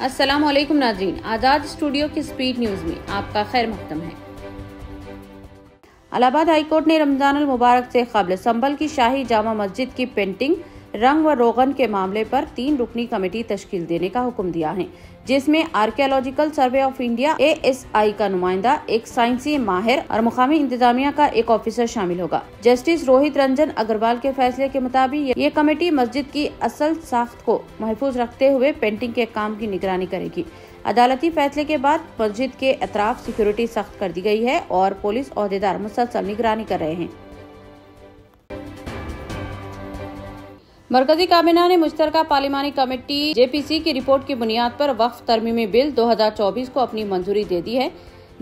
अस्सलाम वालेकुम नाज़रीन, आज़ाद स्टूडियो की स्पीड न्यूज़ में आपका खैर मक़दम है। इलाहाबाद हाई कोर्ट ने रमजानुल मुबारक से क़ब्ल संभल की शाही जामा मस्जिद की पेंटिंग, रंग व रोगन के मामले पर 3 रुकनी कमेटी तश्कील देने का हुक्म दिया है, जिसमें archaeological survey of India ASI का नुमाइंदा, एक साइंसी माहिर और मुकामी इंतजामिया का एक ऑफिसर शामिल होगा। जस्टिस रोहित रंजन अग्रवाल के फैसले के मुताबिक ये कमेटी मस्जिद की असल साख्त को महफूज रखते हुए पेंटिंग के काम की निगरानी करेगी। अदालती फैसले के बाद मस्जिद के अतराफ सिक्योरिटी सख्त कर दी गई है और पुलिस ओहदेदार मुसलसल निगरानी कर रहे हैं। मरकजी काबीना ने मुश्तरका पार्लिमानी कमेटी JPC की रिपोर्ट की बुनियाद पर वक्फ तरमीमी बिल 2024 को अपनी मंजूरी दे दी है,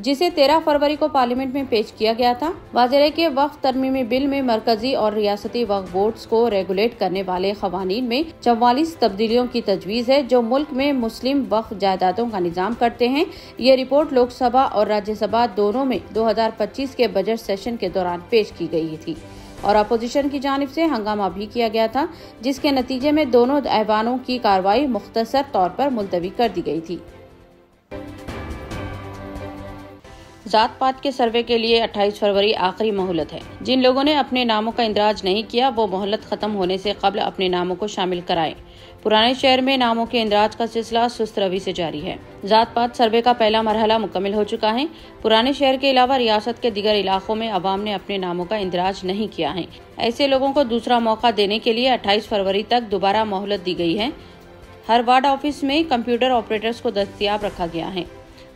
जिसे 13 फरवरी को पार्लियामेंट में पेश किया गया था। वाज़ेह है कि वक्फ तरमीमी बिल में मरकजी और रियासती वक्फ बोर्ड्स को रेगुलेट करने वाले क़वानीन में 44 तब्दीलियों की तजवीज़ है, जो मुल्क में मुस्लिम वक्फ जायदादों का निज़ाम करते हैं। ये रिपोर्ट लोकसभा और राज्यसभा दोनों में 2025 के बजट सेशन के दौरान पेश की गई थी और अपोजिशन की जानिब से हंगामा भी किया गया था, जिसके नतीजे में दोनों ऐवानों की कार्रवाई मुख्तसर तौर पर मुलतवी कर दी गई थी। जात पात के सर्वे के लिए 28 फरवरी आखिरी मोहलत है। जिन लोगों ने अपने नामों का इंदराज नहीं किया, वो मोहलत खत्म होने से कबल अपने नामों को शामिल कराएं। पुराने शहर में नामों के इंदराज का सिलसिला सुस्त रवि से जारी है। जात पात सर्वे का पहला मरहला मुकम्मल हो चुका है। पुराने शहर के अलावा रियासत के दीगर इलाकों में अवाम ने अपने नामों का इंदराज नहीं किया है। ऐसे लोगों को दूसरा मौका देने के लिए 28 फरवरी तक दोबारा मोहलत दी गई है। हर वार्ड ऑफिस में कंप्यूटर ऑपरेटर्स को दस्तयाब रखा गया है।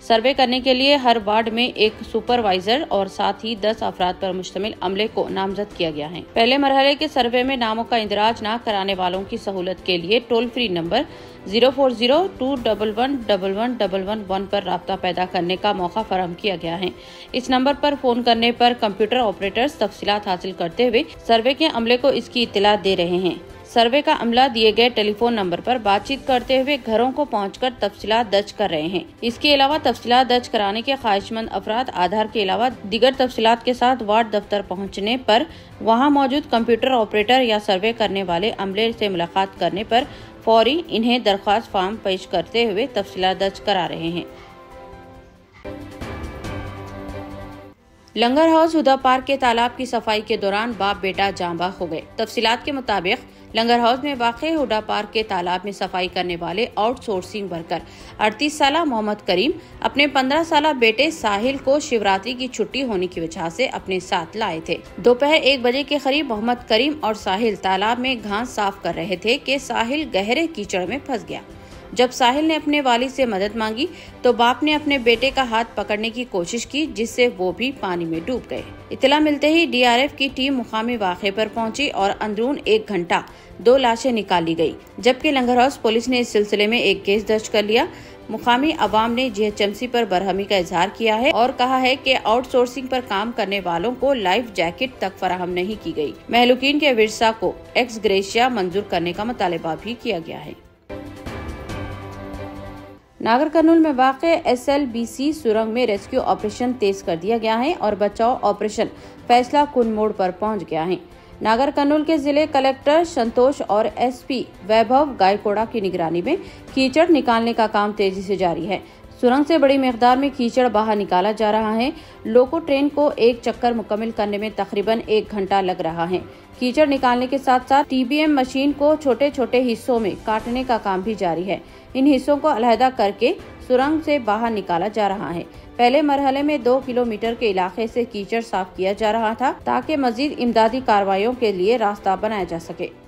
सर्वे करने के लिए हर वार्ड में एक सुपरवाइजर और साथ ही 10 अफराद पर मुश्तमिल अमले को नामजद किया गया है। पहले मरहले के सर्वे में नामों का इंदराज न कराने वालों की सहूलत के लिए टोल फ्री नंबर 040-211-1111 पर राब्ता पैदा करने का मौका फराहम किया गया है। इस नंबर पर फोन करने पर कंप्यूटर ऑपरेटर्स तफसीलात हासिल करते हुए सर्वे के अमले को इसकी इत्तला दे रहे हैं। सर्वे का अमला दिए गए टेलीफोन नंबर पर बातचीत करते हुए घरों को पहुंचकर तफसीलात दर्ज कर रहे हैं। इसके अलावा तफसीलात दर्ज कराने के ख्वाहिशमंद अफराद आधार के अलावा दीगर तफसीलात के साथ वार्ड दफ्तर पहुंचने पर वहां मौजूद कंप्यूटर ऑपरेटर या सर्वे करने वाले अमले से मुलाकात करने पर फौरी इन्हें दरख्वास्त फॉर्म पेश करते हुए तफसीलात दर्ज करा रहे हैं। लंगर हाउस हुदा पार्क के तालाब की सफाई के दौरान बाप बेटा जाँ बाख हो गए। तफसीलात के मुताबिक लंगर हाउस में वाक़े हुडा पार्क के तालाब में सफाई करने वाले आउटसोर्सिंग वर्कर 38 साल मोहम्मद करीम अपने 15 साल बेटे साहिल को शिवरात्रि की छुट्टी होने की वजह से अपने साथ लाए थे। दोपहर 1 बजे के करीब मोहम्मद करीम और साहिल तालाब में घास साफ कर रहे थे कि साहिल गहरे कीचड़ में फंस गया। जब साहिल ने अपने वालिद से मदद मांगी तो बाप ने अपने बेटे का हाथ पकड़ने की कोशिश की, जिससे वो भी पानी में डूब गए। इत्तला मिलते ही DRF की टीम मुकामी वाक़े पर पहुंची और अंदरून 1 घंटा 2 लाशें निकाली गई, जबकि लंगर हाउस पुलिस ने इस सिलसिले में एक केस दर्ज कर लिया। मुकामी अवाम ने GHMC पर बरहमी का इजहार किया है और कहा है कि आउटसोर्सिंग पर काम करने वालों को लाइफ जैकेट तक फराहम नहीं की गई। महलूकीन के विरसा को एक्स ग्रेशिया मंजूर करने का मुतालबा भी किया गया है। नागर कर्नूल में वाक़े SLBC सुरंग में रेस्क्यू ऑपरेशन तेज कर दिया गया है और बचाव ऑपरेशन फैसला कुन मोड़ पर पहुंच गया है। नागर कर्नूल के जिले कलेक्टर संतोष और SP वैभव गायकोड़ा की निगरानी में कीचड़ निकालने का काम तेजी से जारी है। सुरंग से बड़ी मिकदार में कीचड़ बाहर निकाला जा रहा है। लोको ट्रेन को एक चक्कर मुकम्मल करने में तकरीबन 1 घंटा लग रहा है। कीचड़ निकालने के साथ साथ TBM मशीन को छोटे छोटे हिस्सों में काटने का काम भी जारी है। इन हिस्सों को अलहदा करके सुरंग से बाहर निकाला जा रहा है। पहले मरहले में 2 किलोमीटर के इलाके से कीचड़ साफ किया जा रहा था ताकि मजीद इमदादी कार्रवाइयों के लिए रास्ता बनाया जा सके।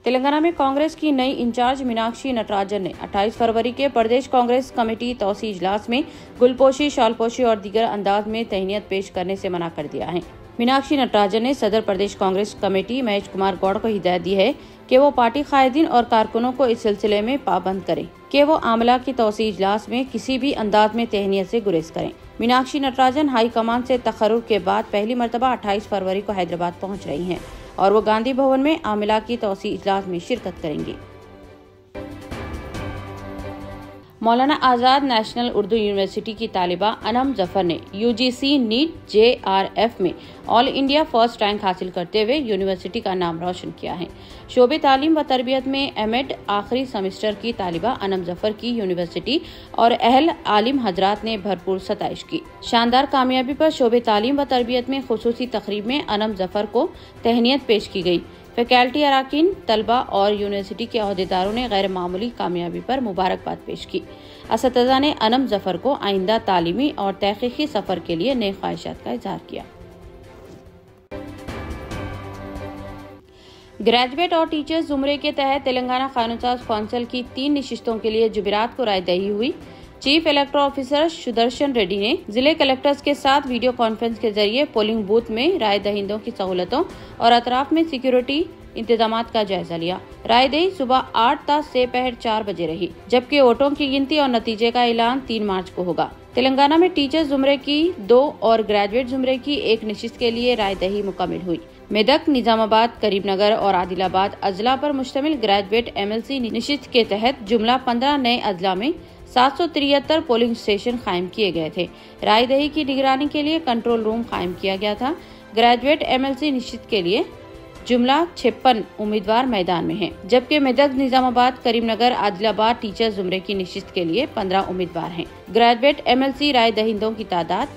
तेलंगाना में कांग्रेस की नई इंचार्ज मीनाक्षी नटराजन ने 28 फरवरी के प्रदेश कांग्रेस कमेटी तौसी इजलास में गुलपोशी, शालपोशी और दीगर अंदाज में तहनीत पेश करने से मना कर दिया है। मीनाक्षी नटराजन ने सदर प्रदेश कांग्रेस कमेटी महेश कुमार गौड़ को हिदायत दी है कि वो पार्टी कायदीन और कारकुनों को इस सिलसिले में पाबंद करें कि वो आमला की तौसी इजलास में किसी भी अंदाज में तहनीत से गुरेज करें। मीनाक्षी नटराजन हाई कमान से तकर्रुर के बाद पहली मरतबा 28 फरवरी को हैदराबाद पहुंच रही हैं और वो गांधी भवन में आमला की तौसी इजलास में शिरकत करेंगी। मौलाना आज़ाद नेशनल उर्दू यूनिवर्सिटी की तालिबा अनम जफर ने यूजीसी नीट JRF में ऑल इंडिया फर्स्ट रैंक हासिल करते हुए यूनिवर्सिटी का नाम रोशन किया है। शोबे तालीम व तरबियत में एमएड आखिरी सेमेस्टर की तालिबा अनम जफर की यूनिवर्सिटी और अहल आलिम हजरात ने भरपूर सताइश की। शानदार कामयाबी पर शोबे तालीम व तरबियत में खुसूसी तकरीब में अनम जफर को तहनीत पेश की गई। फैकल्टी अराकीन, तलबा और यूनिवर्सिटी के अहदेदारों ने गैर मामूली कामयाबी पर मुबारकबाद पेश की। असतिज़ा ने अनम जफर को आइंदा तालीमी और तहकीकी सफर के लिए नेक ख्वाहिशात का इजहार किया। ग्रेजुएट और टीचर्स जुमरे के तहत तेलंगाना कानून-साज कौंसिल की 3 नशिस्तों के लिए जुमेरात को रायदही हुई। Chief electoral officer Sudarshan Reddy ने जिले कलेक्टर्स के साथ वीडियो कॉन्फ्रेंस के जरिए पोलिंग बूथ में राय दहिंदों की सहूलतों और अतराफ में सिक्योरिटी इंतजामात का जायजा लिया। रायदही सुबह 8 ता से पहर 4 बजे रही, जबकि वोटों की गिनती और नतीजे का ऐलान 3 मार्च को होगा। तेलंगाना में टीचर्स जुमरे की 2 और ग्रेजुएट जुमरे की 1 नशिस्त के लिए रायदही मुकम्मल हुई। मेदक, निजामाबाद, करीमनगर और आदिलाबाद अजला पर मुश्तमिल ग्रेजुएट MLC नशिस्त के तहत जुमला 15 नए अजला में 773 पोलिंग स्टेशन कायम किए गए थे। रायदही की निगरानी के लिए कंट्रोल रूम कायम किया गया था। ग्रेजुएट MLC नशिस्त के लिए जुमला 56 उम्मीदवार मैदान में हैं, जबकि मेदक, निजामाबाद, करीमनगर, आदिलाबाद टीचर्स जुमरे की नशिस्त के लिए 15 उम्मीदवार हैं। ग्रेजुएट MLC राय दहिंदों की तादाद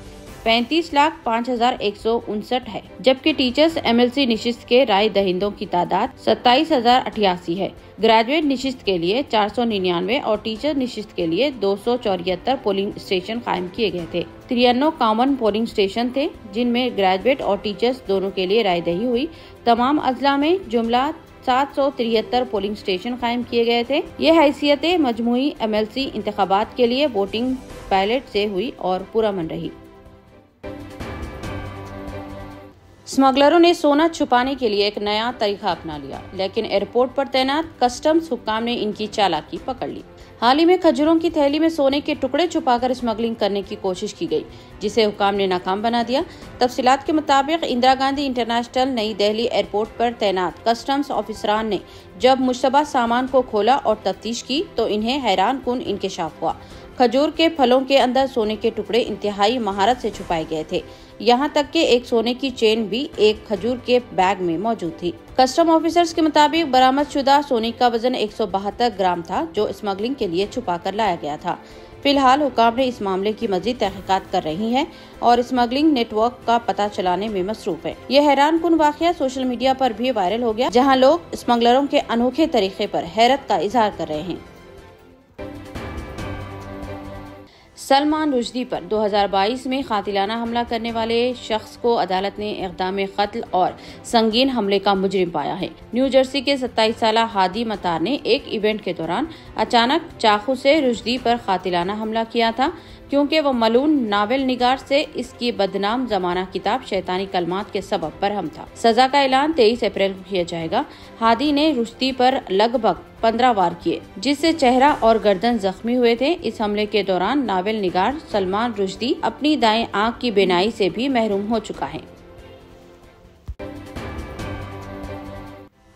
35,05,159 है, जबकि टीचर्स MLC नशिस्त के राय दहिंदों की तादाद 27,088 है। ग्रेजुएट नशिस्त के लिए 499 और टीचर नशिस्त के लिए 274 पोलिंग स्टेशन कायम किए गए थे। 93 कॉमन पोलिंग स्टेशन थे, जिनमें ग्रेजुएट और टीचर्स दोनों के लिए रायदही हुई। तमाम अजला में जुमला 773 पोलिंग स्टेशन कायम किए गए थे। ये हैसियतें मजमूई MLC इंतखाबात के लिए वोटिंग बैलेट से हुई और पुरअमन रही। स्मगलरों ने सोना छुपाने के लिए एक नया तरीका अपना लिया, लेकिन एयरपोर्ट पर तैनात कस्टम्स हुक्काम ने इनकी चालाकी पकड़ ली। हाल ही में खजूरों की थैली में सोने के टुकड़े छुपाकर स्मगलिंग करने की कोशिश की गई, जिसे हुक्काम ने नाकाम बना दिया। तफसीलात के मुताबिक इंदिरा गांधी इंटरनेशनल नई दिल्ली एयरपोर्ट पर तैनात कस्टम्स ऑफिसरान ने जब मुश्तबा सामान को खोला और तफ्तीश की तो इन्हें हैरान कुन इंकशाफ हुआ। खजूर के फलों के अंदर सोने के टुकड़े इंतहाई महारत से छुपाए गए थे। यहाँ तक कि एक सोने की चेन भी एक खजूर के बैग में मौजूद थी। कस्टम ऑफिसर्स के मुताबिक बरामदशुदा सोने का वजन 172 ग्राम था, जो स्मगलिंग के लिए छुपा कर लाया गया था। फिलहाल हुकाम ने इस मामले की मजीद तहकीकात कर रही है और स्मगलिंग नेटवर्क का पता चलाने में मसरूफ है। यह हैरान कुन वाकया सोशल मीडिया पर भी वायरल हो गया, जहाँ लोग स्मगलरों के अनोखे तरीके पर हैरत का इजहार कर रहे हैं। सलमान रुश्दी पर 2022 में कातिलाना हमला करने वाले शख्स को अदालत ने इक़दाम कत्ल और संगीन हमले का मुजरिम पाया है। न्यू जर्सी के 27 साला हादी मतार ने एक इवेंट के दौरान अचानक चाकू से रुश्दी पर कातिलाना हमला किया था, क्योंकि वह मलून नावल निगार से इसकी बदनाम जमाना किताब शैतानी कलमात के सबब बरहम था। सजा का ऐलान 23 अप्रैल को किया जाएगा। हादी ने रुश्दी पर लगभग 15 वार किए, जिससे चेहरा और गर्दन जख्मी हुए थे। इस हमले के दौरान नावल निगार सलमान रुश्दी अपनी दाएं आंख की बीनाई से भी महरूम हो चुका है।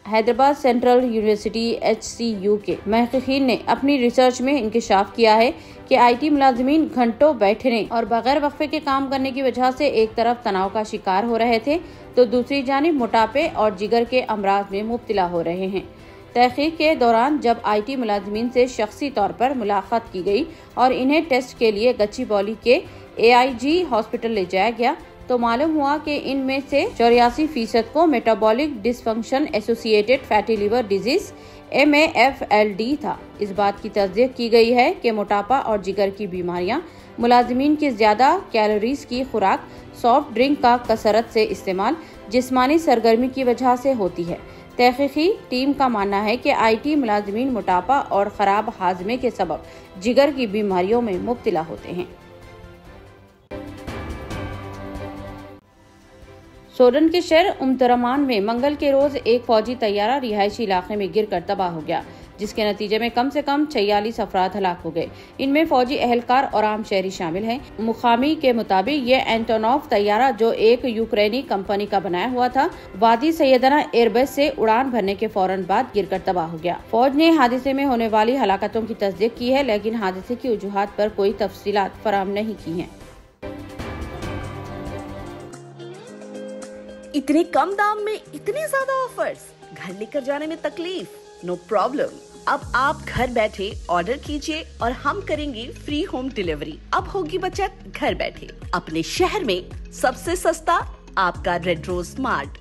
हैदराबाद सेंट्रल यूनिवर्सिटी HCU के महक़क़ीन ने अपनी रिसर्च में इंकशाफ किया है कि IT मुलाजिमीन घंटों बैठने और बगैर वक्फे के काम करने की वजह से एक तरफ तनाव का शिकार हो रहे थे, तो दूसरी जानिब मोटापे और जिगर के अमराज में मुब्तला हो रहे हैं। तहक़ीक़ के दौरान जब IT मुलाजिमीन से शख्सी तौर पर मुलाकात की गई और इन्हें टेस्ट के लिए गच्चीबौली के AIG हॉस्पिटल ले जाया गया, तो मालूम हुआ कि इनमें से 84% को metabolic dysfunction associated fatty liver disease MAFLD था। इस बात की तस्दीक की गई है कि मोटापा और जिगर की बीमारियां मुलाजिमीन की ज्यादा कैलोरीज की खुराक, सॉफ्ट ड्रिंक का कसरत से इस्तेमाल, जिस्मानी सरगर्मी की वजह से होती है। तहक़ीक़ी टीम का मानना है कि IT मुलाजिमीन मोटापा और ख़राब हाजमे के सबब जिगर की बीमारियों में मुब्तला होते हैं। सोडन के शहर उमदुरमान में मंगल के रोज एक फौजी तैयारा रिहायशी इलाके में गिरकर तबाह हो गया, जिसके नतीजे में कम से कम 46 अफराद हलाक हो गए। इनमें फौजी एहलकार और आम शहरी शामिल हैं। मुकामी के मुताबिक ये एंटोनोव तैयारा, जो एक यूक्रेनी कंपनी का बनाया हुआ था, वादी सैयदना एयरबेस से उड़ान भरने के फौरन बाद गिरकर तबाह हो गया। फौज ने हादसे में होने वाली हलाकतों की तस्दीक की है, लेकिन हादसे की वजूहात पर कोई तफसीलात फराहम नहीं की हैं। इतने कम दाम में इतने ज्यादा ऑफर्स, घर लेकर जाने में तकलीफ? No problem. अब आप घर बैठे ऑर्डर कीजिए और हम करेंगे फ्री होम डिलीवरी। अब होगी बचत घर बैठे। अपने शहर में सबसे सस्ता आपका रेड रोज स्मार्ट।